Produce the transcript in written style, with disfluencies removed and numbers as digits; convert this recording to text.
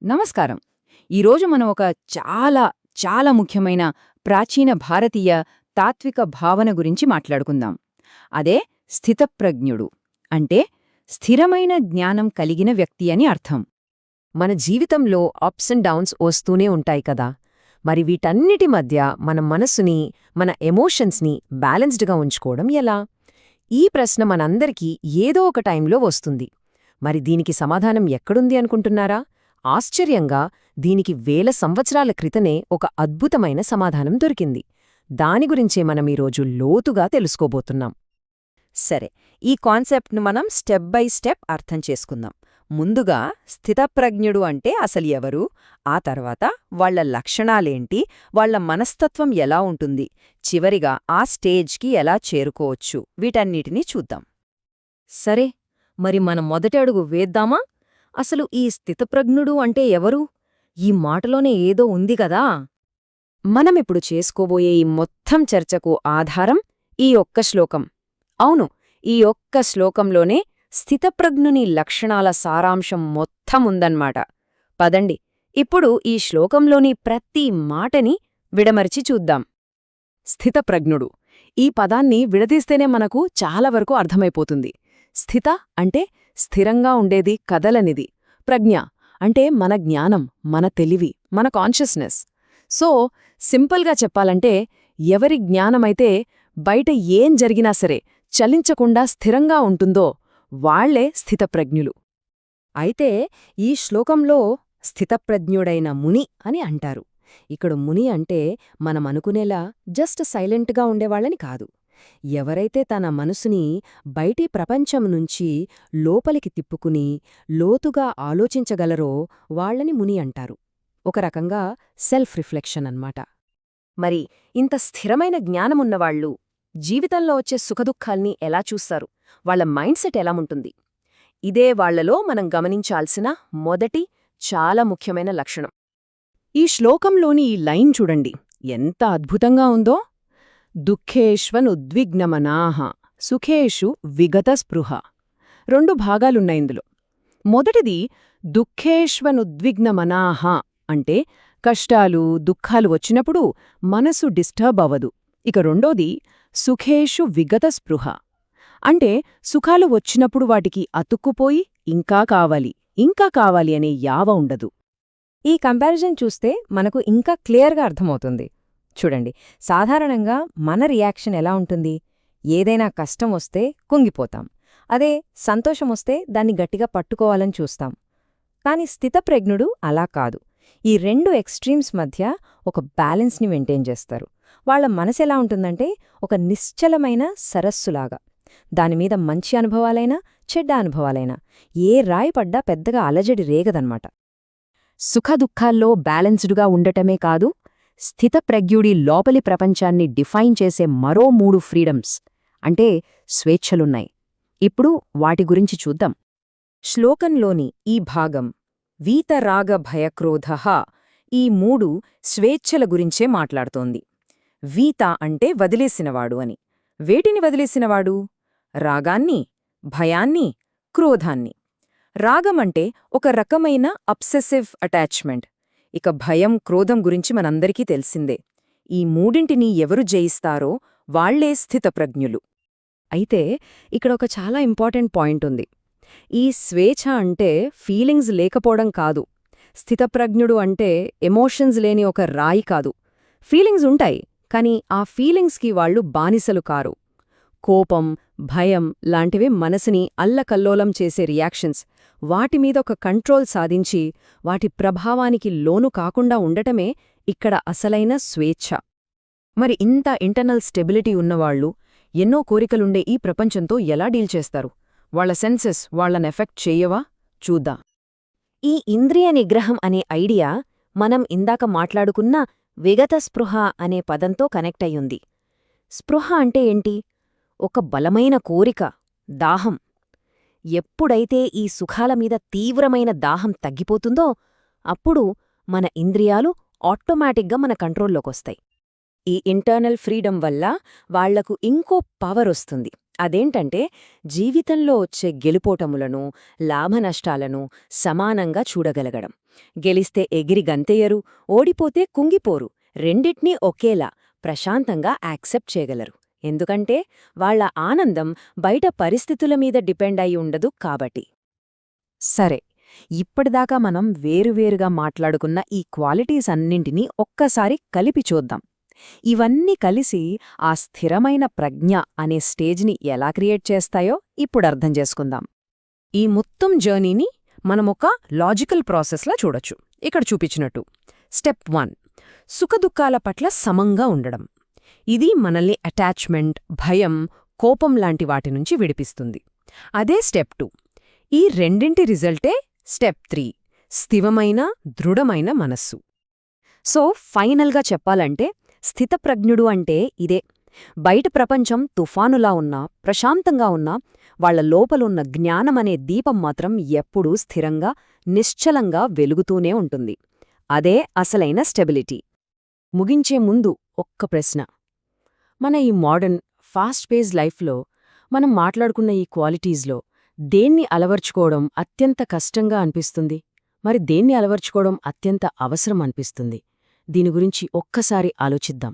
నమస్కారం. ఈరోజు మనం ఒక చాలా చాలా ముఖ్యమైన ప్రాచీన భారతీయ తాత్విక భావన గురించి మాట్లాడుకుందాం. అదే స్థితప్రజ్ఞుడు. అంటే స్థిరమైన జ్ఞానం కలిగిన వ్యక్తి అని అర్థం. మన జీవితంలో అప్స్ అండ్ డౌన్స్ వస్తూనే ఉంటాయి కదా. మరి వీటన్నిటి మధ్య మన మనసుని, మన ఎమోషన్స్ని బ్యాలెన్స్డ్గా ఉంచుకోవడం ఎలా? ఈ ప్రశ్న మనందరికీ ఏదో ఒక టైంలో వస్తుంది. మరి దీనికి సమాధానం ఎక్కడుంది అనుకుంటున్నారా? ఆశ్చర్యంగా దీనికి వేల సంవత్సరాల క్రితనే ఒక అద్భుతమైన సమాధానం దొరికింది. దాని గురించే మనం ఈరోజు లోతుగా తెలుసుకోబోతున్నాం. సరే, ఈ కాన్సెప్ట్ను మనం స్టెప్ బై స్టెప్ అర్థం చేసుకుందాం. ముందుగా స్థితప్రజ్ఞుడు అంటే అసలు ఎవరు, ఆ తర్వాత వాళ్ల లక్షణాలేంటి, వాళ్ల మనస్తత్వం ఎలా ఉంటుంది, చివరిగా ఆ స్టేజ్కి ఎలా చేరుకోవచ్చు, వీటన్నిటినీ చూద్దాం. సరే, మరి మనం మొదటి అడుగు వేద్దామా? అసలు ఈ స్థితప్రజ్ఞుడు అంటే ఎవరు? ఈ మాటలోనే ఏదో ఉంది కదా. మనమిప్పుడు చేసుకోబోయే ఈ మొత్తం చర్చకు ఆధారం ఈ ఒక్క శ్లోకం. అవును, ఈ ఒక్క శ్లోకంలోనే స్థితప్రజ్ఞుని లక్షణాల సారాంశం మొత్తం ఉందన్నమాట. పదండి, ఇప్పుడు ఈ శ్లోకంలోని ప్రతి మాటని విడమరిచి చూద్దాం. స్థితప్రజ్ఞుడు ఈ పదాన్ని విడదీస్తేనే మనకు చాలా వరకు అర్థమైపోతుంది. స్థిత అంటే స్థిరంగా ఉండేది, కదలనిది. ప్రజ్ఞ అంటే మన జ్ఞానం, మన తెలివి, మన కాన్షియస్నెస్. సో సింపుల్గా చెప్పాలంటే ఎవరి జ్ఞానమైతే బయట ఏం జరిగినా సరే చలించకుండా స్థిరంగా ఉంటుందో వాళ్లే స్థితప్రజ్ఞులు. అయితే ఈ శ్లోకంలో స్థితప్రజ్ఞుడైన ముని అని అంటారు. ఇక్కడ ముని అంటే మనమనుకునేలా జస్ట్ సైలెంట్గా ఉండేవాళ్లని కాదు. ఎవరైతే తన మనసుని బయటి ప్రపంచం నుంచి లోపలికి తిప్పుకుని లోతుగా ఆలోచించగలరో వాళ్లని ముని అంటారు. ఒక రకంగా సెల్ఫ్ రిఫ్లెక్షన్ అన్నమాట. మరి ఇంత స్థిరమైన జ్ఞానమున్నవాళ్లు జీవితంలో వచ్చే సుఖదుఖాల్ని ఎలా చూస్తారు? వాళ్ల మైండ్ సెట్ ఎలా ఉంటుంది? ఇదే వాళ్లలో మనం గమనించాల్సిన మొదటి చాలా ముఖ్యమైన లక్షణం. ఈ శ్లోకంలోని ఈ లైన్ చూడండి, ఎంత అద్భుతంగా ఉందో. దుఃఖేష్వనుద్విగ్నమనాః సుఖేషు విగతస్పృహ. 2 భాగాలున్నాయి ఇందులో. మొదటిది దుఃఖేష్వనుద్విగ్నమనాః అంటే కష్టాలు, దుఃఖాలు వచ్చినప్పుడు మనసు డిస్టర్బ్ అవ్వదు. ఇక రెండోది సుఖేషు విగతస్పృహ అంటే సుఖాలు వచ్చినప్పుడు వాటికి అతుక్కుపోయి ఇంకా కావాలి అనే యావ ఉండదు. ఈ కంపారిజన్ చూస్తే మనకు ఇంకా క్లియర్గా అర్థమవుతుంది. చూడండి, సాధారణంగా మన రియాక్షన్ ఎలా ఉంటుంది? ఏదైనా కష్టం వస్తే కుంగిపోతాం. అదే సంతోషమొస్తే దాన్ని గట్టిగా పట్టుకోవాలని చూస్తాం. కాని స్థితప్రజ్ఞుడు అలా కాదు. ఈ 2 ఎక్స్ట్రీమ్స్ మధ్య ఒక బ్యాలెన్స్ని మెయింటైన్ చేస్తారు. వాళ్ల మనసెలా ఉంటుందంటే ఒక నిశ్చలమైన సరస్సులాగా. దానిమీద మంచి అనుభవాలైనా చెడ్డ అనుభవాలైనా ఏ రాయి పడ్డా పెద్దగా అలజడి రేగదన్నమాట. సుఖదుఖాల్లో బ్యాలెన్స్డుగా ఉండటమే కాదు, స్థితప్రజ్ఞుడి లోపలి ప్రపంచాన్ని డిఫైన్ చేసే మరో 3 ఫ్రీడమ్స్ అంటే స్వేచ్ఛలున్నాయి. ఇప్పుడు వాటి గురించి చూద్దాం. శ్లోకంలోని ఈ భాగం వీతరాగ భయక్రోధః ఈ 3 స్వేచ్ఛల గురించే మాట్లాడుతోంది. వీత అంటే వదిలేసినవాడు అని. వేటిని వదిలేసినవాడు? రాగాన్ని, భయాన్ని, క్రోధాన్ని. రాగమంటే ఒక రకమైన అబ్సెసివ్ అటాచ్మెంట్. ఇక భయం, క్రోధం గురించి మనందరికీ తెలిసిందే. ఈ మూడింటిని ఎవరు జయిస్తారో వాళ్లే స్థితప్రజ్ఞులు. అయితే ఇక్కడ ఒక చాలా ఇంపార్టెంట్ పాయింట్ ఉంది. ఈ స్వేచ్ఛ అంటే ఫీలింగ్స్ లేకపోవడం కాదు. స్థితప్రజ్ఞుడు అంటే ఎమోషన్స్ లేని ఒక రాయి కాదు. ఫీలింగ్స్ ఉంటాయి, కాని ఆ ఫీలింగ్స్కి వాళ్లు బానిసలు కారు. కోపం, భయం లాంటివి మనసుని అల్లకల్లోలం చేసే రియాక్షన్స్. వాటిమీద ఒక కంట్రోల్ సాధించి వాటి ప్రభావానికి లోను కాకుండా ఉండటమే ఇక్కడ అసలైన స్వేచ్ఛ. మరి ఇంత ఇంటర్నల్ స్టెబిలిటీ ఉన్నవాళ్లు ఎన్నో కోరికలుండే ఈ ప్రపంచంతో ఎలా డీల్ చేస్తారు? వాళ్ల సెన్సెస్ వాళ్లనెఫెక్ట్ చెయ్యవా? చూద్దాం. ఈ ఇంద్రియ నిగ్రహం అనే ఐడియా మనం ఇందాక మాట్లాడుకున్న విగత స్పృహ అనే పదంతో కనెక్ట్ అయ్యుంది. స్పృహ అంటే ఏంటి? ఒక బలమైన కోరిక, దాహం. ఎప్పుడైతే ఈ సుఖాల మీద తీవ్రమైన దాహం తగ్గిపోతుందో అప్పుడు మన ఇంద్రియాలు ఆటోమేటిక్గా మన కంట్రోల్లోకొస్తాయి. ఈ ఇంటర్నల్ ఫ్రీడమ్ వల్ల వాళ్లకు ఇంకో పవర్ వస్తుంది. అదేంటంటే జీవితంలో వచ్చే గెలుపోటములను, లాభనష్టాలను సమానంగా చూడగలగడం. గెలిస్తే ఎగిరి గంతెయ్యరు, ఓడిపోతే కుంగిపోరు, రెండిట్నీ ఒకేలా ప్రశాంతంగా యాక్సెప్ట్ చేయగలరు. ఎందుకంటే వాళ్ళ ఆనందం బయట పరిస్థితుల మీద డిపెండ్ అయి ఉండదు కాబట్టి. సరే, ఇప్పటిదాకా మనం వేరువేరుగా మాట్లాడుకున్న ఈ క్వాలిటీస్ అన్నింటినీ ఒక్కసారి కలిపి చూద్దాం. ఇవన్నీ కలిసి ఆ స్థిరమైన ప్రజ్ఞ అనే స్టేజ్ని ఎలా క్రియేట్ చేస్తాయో ఇప్పుడు అర్థం చేసుకుందాం. ఈ మొత్తం జర్నీని మనమొక లాజికల్ ప్రాసెస్లా చూడొచ్చు. ఇక్కడ చూపించినట్టు స్టెప్ 1 సుఖదుఖాల పట్ల సమంగా ఉండడం. ఇది మనల్ని అటాచ్మెంట్, భయం, కోపం లాంటి వాటి నుంచి విడిపిస్తుంది. అదే స్టెప్ 2. ఈ రెండింటి రిజల్టే స్టెప్ 3 స్థిరమైన, దృఢమైన మనస్సు. సో ఫైనల్గా చెప్పాలంటే స్థితప్రజ్ఞుడు అంటే ఇదే. బయట ప్రపంచం తుఫానులా ఉన్నా, ప్రశాంతంగా ఉన్నా, వాళ్ల లోపలున్న జ్ఞానమనే దీపం మాత్రం ఎప్పుడూ స్థిరంగా, నిశ్చలంగా వెలుగుతూనే ఉంటుంది. అదే అసలైన స్టెబిలిటీ. ముగించే ముందు ఒక్క ప్రశ్న. మన ఈ మోడర్న్, ఫాస్ట్ పేస్ లైఫ్లో మనం మాట్లాడుకున్న ఈ క్వాలిటీస్లో దేన్ని అలవర్చుకోవడం అత్యంత కష్టంగా అనిపిస్తుంది? మరి దేన్ని అలవర్చుకోవడం అత్యంత అవసరం అనిపిస్తుంది? దీని గురించి ఒక్కసారి ఆలోచిద్దాం.